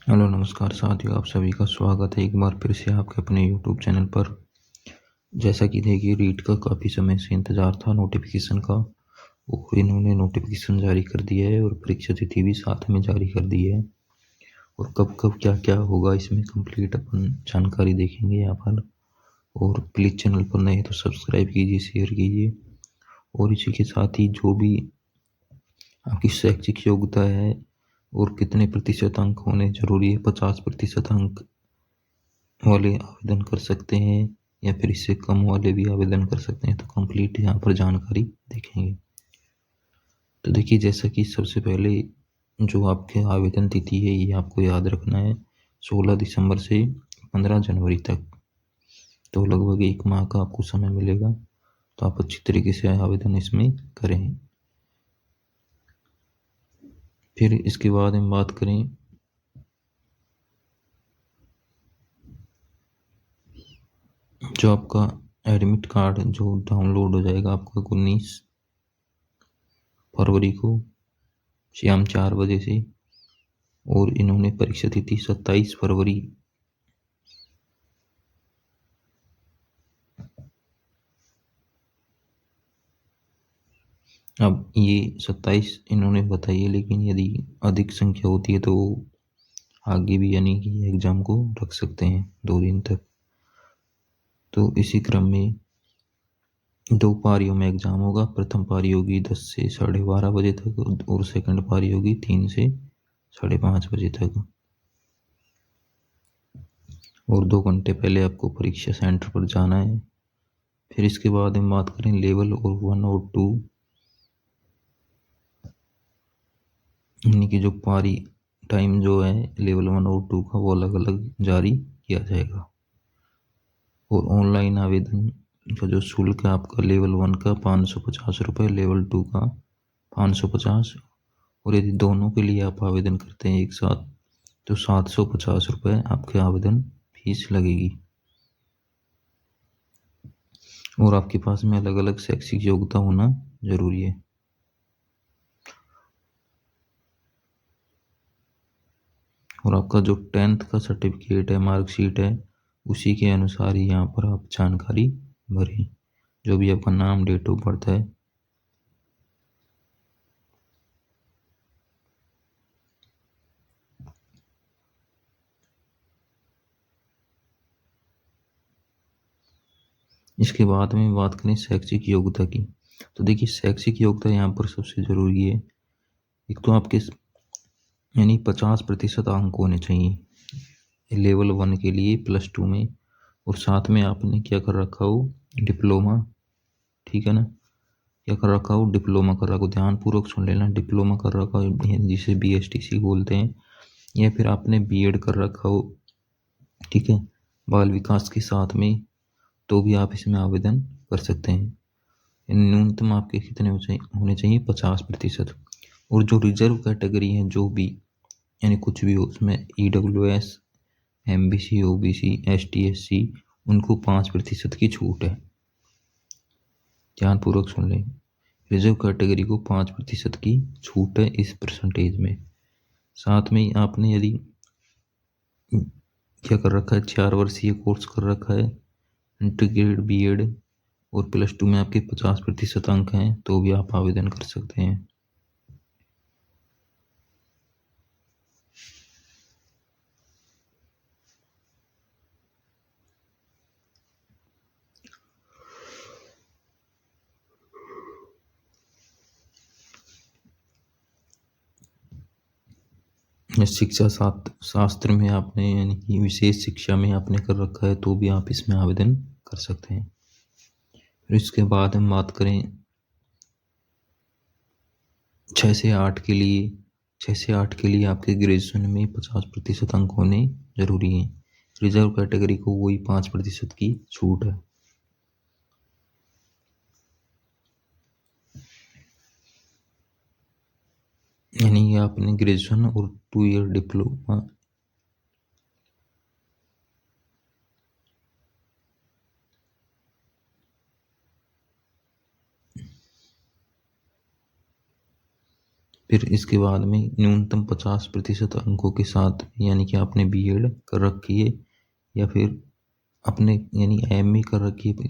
Hello नमस्कार साथियों, आप सभी का स्वागत है एक बार फिर से आपके अपने यूट्यूब चैनल पर। जैसा कि देखिए, रीट का काफ़ी समय से इंतज़ार था नोटिफिकेशन का, और इन्होंने नोटिफिकेशन जारी कर दिया है और परीक्षा तिथि भी साथ में जारी कर दी है। और कब कब क्या क्या होगा इसमें कंप्लीट अपन जानकारी देखेंगे यहाँ पर। और प्लीज़ चैनल पर नए तो सब्सक्राइब कीजिए, शेयर कीजिए। और इसी के साथ ही जो भी आपकी शैक्षिक योग्यता है और कितने प्रतिशत अंक होने जरूरी है, 50% अंक वाले आवेदन कर सकते हैं या फिर इससे कम वाले भी आवेदन कर सकते हैं, तो कंप्लीट यहाँ पर जानकारी देखेंगे। तो देखिए, जैसा कि सबसे पहले जो आपके आवेदन तिथि है ये आपको याद रखना है, 16 दिसंबर से 15 जनवरी तक। तो लगभग एक माह का आपको समय मिलेगा, तो आप अच्छी तरीके से आवेदन इसमें करें। फिर इसके बाद हम बात करें जो आपका एडमिट कार्ड जो डाउनलोड हो जाएगा आपका 19 फरवरी को शाम 4 बजे से। और इन्होंने परीक्षा तिथि 27 फरवरी अब ये 27 इन्होंने बताई है, लेकिन यदि अधिक संख्या होती है तो आगे भी यानी कि एग्ज़ाम को रख सकते हैं 2 दिन तक। तो इसी क्रम में 2 पारियों में एग्ज़ाम होगा। प्रथम पारी होगी 10 से 12:30 बजे तक और सेकंड पारी होगी 3 से 5:30 बजे तक। और 2 घंटे पहले आपको परीक्षा सेंटर पर जाना है। फिर इसके बाद हम बात करें लेवल और 1 और 2 यानी कि जो पारी टाइम जो है लेवल 1 और 2 का वो अलग अलग जारी किया जाएगा। और ऑनलाइन आवेदन का जो शुल्क है आपका लेवल 1 का 550 रुपये, लेवल 2 का 550। और यदि दोनों के लिए आप आवेदन करते हैं एक साथ तो 750 रुपये आपके आवेदन फीस लगेगी। और आपके पास में अलग अलग शैक्षिक योग्यता होना जरूरी है। और आपका जो 10th का सर्टिफिकेट है, मार्कशीट है, उसी के अनुसार ही यहाँ पर आप जानकारी भरें, जो भी आपका नाम, डेट ऑफ बर्थ है। इसके बाद में बात करें शैक्षिक योग्यता की, तो देखिए शैक्षिक योग्यता यहाँ पर सबसे ज़रूरी है। एक तो आपके यानी 50% अंक होने चाहिए लेवल 1 के लिए +2 में, और साथ में आपने क्या कर रखा हो, डिप्लोमा। ठीक है ना, क्या कर रखा हो, डिप्लोमा कर रखा हो। ध्यानपूर्वक सुन लेना, डिप्लोमा कर रखा हो जिसे BSTC बोलते हैं, या फिर आपने बीएड कर रखा हो, ठीक है, बाल विकास के साथ में, तो भी आप इसमें आवेदन कर सकते हैं। न्यूनतम आपके कितने होने चाहिए, 50%। और जो रिजर्व कैटेगरी है जो भी यानी कुछ भी हो उसमें, EWS, MBC, OBC, ST SC, उनको 5% की छूट है। ध्यानपूर्वक सुन लें, रिजर्व कैटेगरी को 5% की छूट है इस परसेंटेज में। साथ में ही आपने यदि क्या कर रखा है, 4 वर्षीय कोर्स कर रखा है, इंटीग्रेटेड बीएड, और +2 में आपके 50% अंक हैं, तो भी आप आवेदन कर सकते हैं। शिक्षा शास्त्र में आपने यानी कि विशेष शिक्षा में आपने कर रखा है, तो भी आप इसमें आवेदन कर सकते हैं। फिर इसके बाद हम बात करें 6 से 8 के लिए। 6 से 8 के लिए आपके ग्रेजुएशन में 50% अंक होने जरूरी हैं। रिजर्व कैटेगरी को वही 5% की छूट है। यानी आपने ग्रेजुएशन और 2 ईयर डिप्लोमा फिर इसके बाद में न्यूनतम 50% अंकों के साथ, यानी कि आपने बीएड कर रखी है या फिर अपने यानी एमए कर रखी है,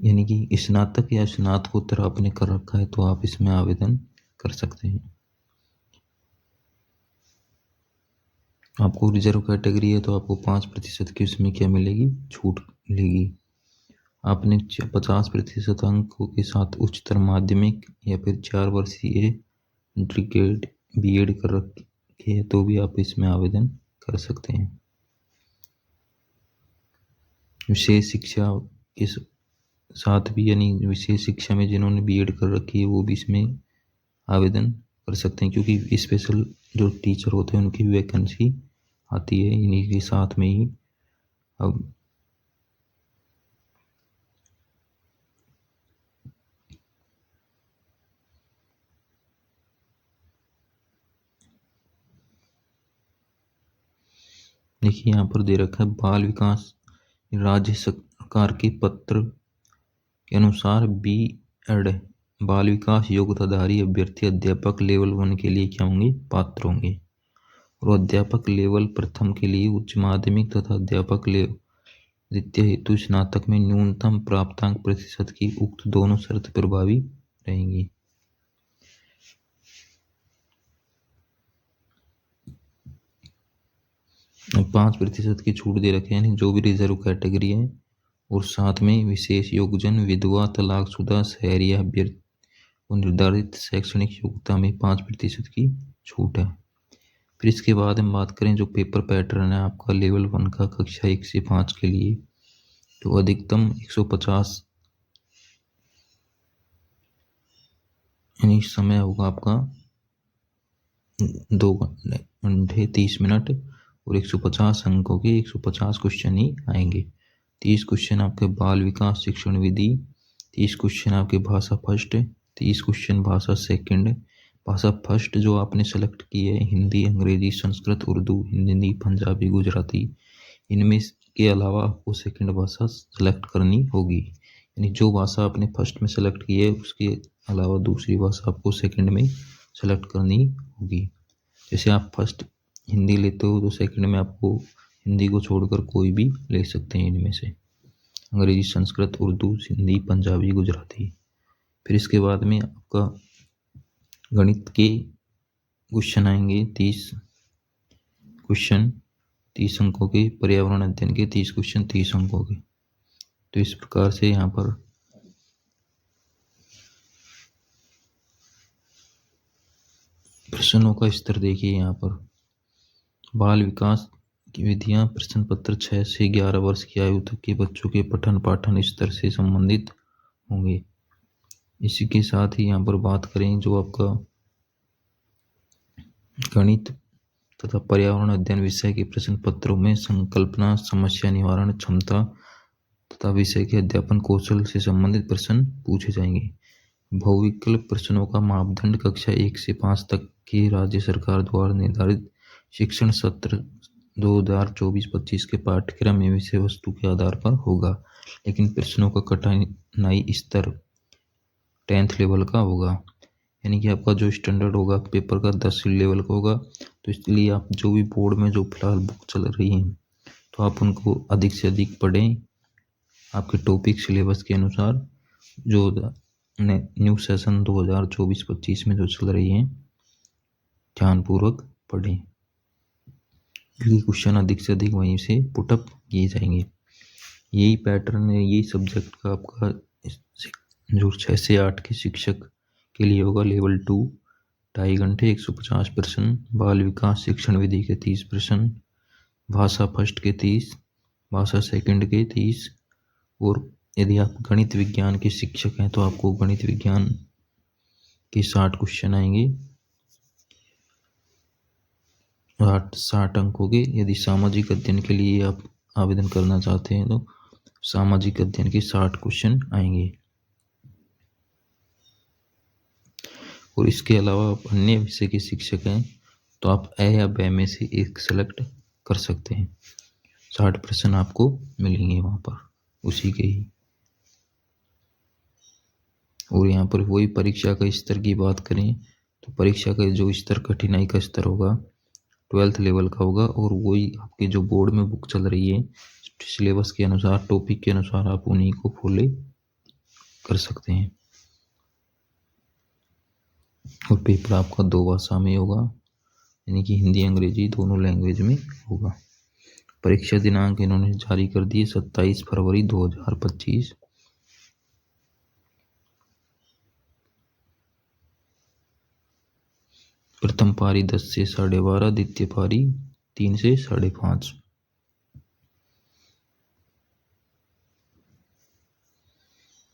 यानी कि स्नातक या स्नातकोत्तर आपने कर रखा है, तो आप इसमें आवेदन कर सकते हैं। आपको रिजर्व कैटेगरी है तो आपको 5% की उसमें क्या मिलेगी, छूट मिलेगी। आपने 50% अंकों के साथ उच्चतर माध्यमिक या फिर 4 वर्षीय इंटीग्रेटेड बीएड कर रखी है तो भी आप इसमें आवेदन कर सकते हैं। विशेष शिक्षा के साथ भी, यानी विशेष शिक्षा में जिन्होंने बीएड कर रखी है वो भी इसमें आवेदन कर सकते हैं, क्योंकि स्पेशल जो टीचर होते हैं उनकी वैकेंसी आती है इन्हीं के साथ में ही। अब देखिए यहाँ पर दे रखा है, बाल विकास राज्य सरकार के पत्र के अनुसार बीएड बाल विकास योग्यताधारी अभ्यर्थी अध्यापक लेवल 1 के लिए क्या होंगे, पात्र होंगे। और अध्यापक लेवल प्रथम के लिए उच्च माध्यमिक तथा अध्यापक लेवल द्वितीय हेतु स्नातक में न्यूनतम प्राप्तांक प्रतिशत की उक्त दोनों शर्त प्रभावी रहेंगी। अब 5% की छूट दे रखे हैं जो भी रिजर्व कैटेगरी है, और साथ में विशेष योगजन, विधवा, तलाकशुदा, शहरी अभ्यर्थी को निर्धारित शैक्षणिक योग्यता में 5% की छूट है। फिर इसके बाद हम बात करें जो पेपर पैटर्न है आपका लेवल 1 का कक्षा 1 से 5 के लिए, तो अधिकतम 150 यानी समय होगा आपका 2 घंटे 30 मिनट, और 150 अंकों के 150 क्वेश्चन ही आएंगे। 30 क्वेश्चन आपके बाल विकास शिक्षण विधि, 30 क्वेश्चन आपके भाषा फर्स्ट, 30 क्वेश्चन भाषा सेकंड। भाषा फर्स्ट जो आपने सेलेक्ट की है हिंदी, अंग्रेजी, संस्कृत, उर्दू, हिंदी, पंजाबी, गुजराती, इनमें के अलावा आपको सेकंड भाषा सेलेक्ट करनी होगी। यानी जो भाषा आपने फर्स्ट में सेलेक्ट की है उसके अलावा दूसरी भाषा आपको सेकंड में सेलेक्ट करनी होगी। जैसे आप फर्स्ट हिंदी लेते हो तो सेकंड में आपको हिंदी को छोड़कर कोई भी ले सकते हैं इनमें से, अंग्रेजी, संस्कृत, उर्दू, हिंदी, पंजाबी, गुजराती। फिर इसके बाद में आपका गणित के क्वेश्चन आएंगे 30 क्वेश्चन 30 अंकों के, पर्यावरण अध्ययन के 30 क्वेश्चन 30 अंकों के। तो इस प्रकार से यहाँ पर प्रश्नों का स्तर देखिए। यहाँ पर बाल विकास की विधियां प्रश्न पत्र 6 से 11 वर्ष की आयु तक के बच्चों के पठन पाठन स्तर से संबंधित होंगे। इसी के साथ ही यहाँ पर बात करें जो आपका गणित तथा पर्यावरण अध्ययन विषय के प्रश्न पत्रों में संकल्पना, समस्या निवारण क्षमता तथा विषय के अध्यापन कौशल से संबंधित प्रश्न पूछे जाएंगे। बहुविकल्प प्रश्नों का मापदंड कक्षा 1 से 5 तक के राज्य सरकार द्वारा निर्धारित शिक्षण सत्र 2024-25 के पाठ्यक्रम में विषय वस्तु के आधार पर होगा, लेकिन प्रश्नों का कठिनाई स्तर 10th लेवल का होगा। यानी कि आपका जो स्टैंडर्ड होगा पेपर का 10 लेवल का होगा। तो इसलिए आप जो भी बोर्ड में जो फिलहाल बुक चल रही हैं तो आप उनको अधिक से अधिक पढ़ें, आपके टॉपिक सिलेबस के अनुसार जो न्यू सेशन 2024-25 में जो चल रही हैं ध्यानपूर्वक पढ़ें, क्योंकि क्वेश्चन अधिक से अधिक वहीं से पुटअप किए जाएंगे। यही पैटर्न है, यही सब्जेक्ट का आपका जो 6 से 8 के शिक्षक के लिए होगा लेवल 2, 2.5 घंटे 150 प्रश्न, बाल विकास शिक्षण विधि के 30 प्रश्न, भाषा फर्स्ट के 30, भाषा सेकंड के 30, और यदि आप गणित विज्ञान के शिक्षक हैं तो आपको गणित विज्ञान के 60 क्वेश्चन आएंगे, 60 अंकों के। यदि सामाजिक अध्ययन के लिए आप आवेदन करना चाहते हैं तो सामाजिक अध्ययन के 60 क्वेश्चन आएंगे। और इसके अलावा आप अन्य विषय के शिक्षक हैं तो आप ए या ब में से एक सेलेक्ट कर सकते हैं। 60 प्रश्न आपको मिलेंगे वहाँ पर उसी के ही। और यहाँ पर वही परीक्षा का स्तर की बात करें तो परीक्षा का जो स्तर, कठिनाई का स्तर होगा 12th लेवल का होगा, और वही आपके जो बोर्ड में बुक चल रही है सिलेबस के अनुसार, टॉपिक के अनुसार आप उन्हीं को फॉलो कर सकते हैं। और पेपर आपका 2 भाषा में होगा, यानी कि हिंदी अंग्रेजी दोनों लैंग्वेज में होगा। परीक्षा दिनांक इन्होंने जारी कर दिए 27 फरवरी 2025। प्रथम पारी 10 से 12:30, द्वितीय पारी 3 से 5:30।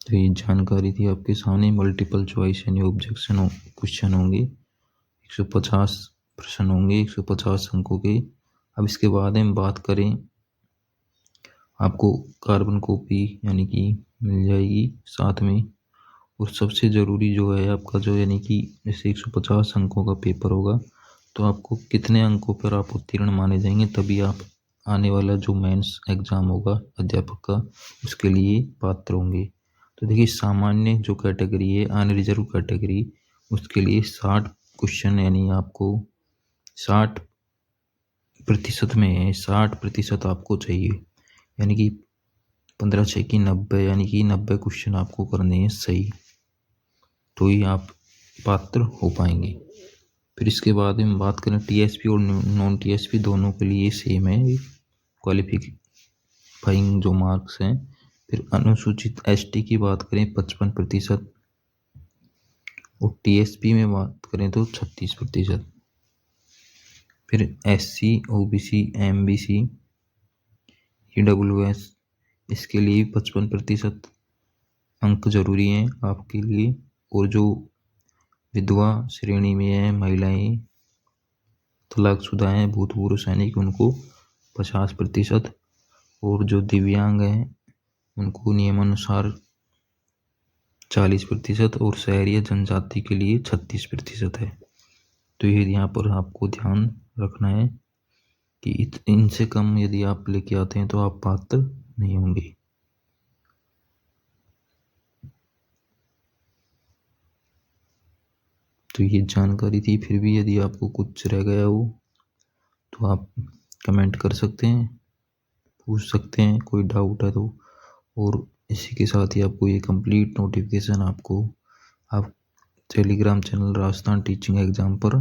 तो ये जानकारी थी आपके सामने। मल्टीपल चॉइस यानी ऑब्जेक्शन क्वेश्चन होंगे, 150 प्रश्न होंगे, 150 अंकों के। अब इसके बाद हम बात करें, आपको कार्बन कॉपी यानी कि मिल जाएगी साथ में। और सबसे ज़रूरी जो है आपका जो, यानी कि जैसे 150 अंकों का पेपर होगा तो आपको कितने अंकों पर आप उत्तीर्ण माने जाएंगे, तभी आप आने वाला जो मेंस एग्ज़ाम होगा अध्यापक का उसके लिए पात्र होंगे। तो देखिए, सामान्य जो कैटेगरी है, अनरिजर्व कैटेगरी, उसके लिए 60 क्वेश्चन, यानी आपको 60% में है, 60% आपको चाहिए, यानी कि 15 6 की 90, यानी कि 90 क्वेश्चन आपको करने हैं सही, तो ही आप पात्र हो पाएंगे। फिर इसके बाद हम बात करें टीएसपी और नॉन टीएसपी दोनों के लिए सेम है क्वालिफाइंग जो मार्क्स हैं। फिर अनुसूचित एसटी की बात करें 55%, और टीएसपी में बात करें तो 36%। फिर एससी, ओबीसी, एमबीसी, ईडब्ल्यूएस, इसके लिए 55% अंक जरूरी हैं आपके लिए। और जो विधवा श्रेणी में है, महिलाएं, तलाकशुदा हैं, भूतपूर्व सैनिक, उनको 50%, और जो दिव्यांग हैं उनको नियमानुसार 40%, और शहरी जनजाति के लिए 36% है। तो ये यहाँ पर आपको ध्यान रखना है कि इनसे कम यदि आप लेके आते हैं तो आप पात्र नहीं होंगे। तो ये जानकारी थी। फिर भी यदि आपको कुछ रह गया हो तो आप कमेंट कर सकते हैं, पूछ सकते हैं, कोई डाउट है तो। और इसी के साथ ही आपको ये कंप्लीट नोटिफिकेशन आपको आप Telegram channel Rajasthan teaching exam पर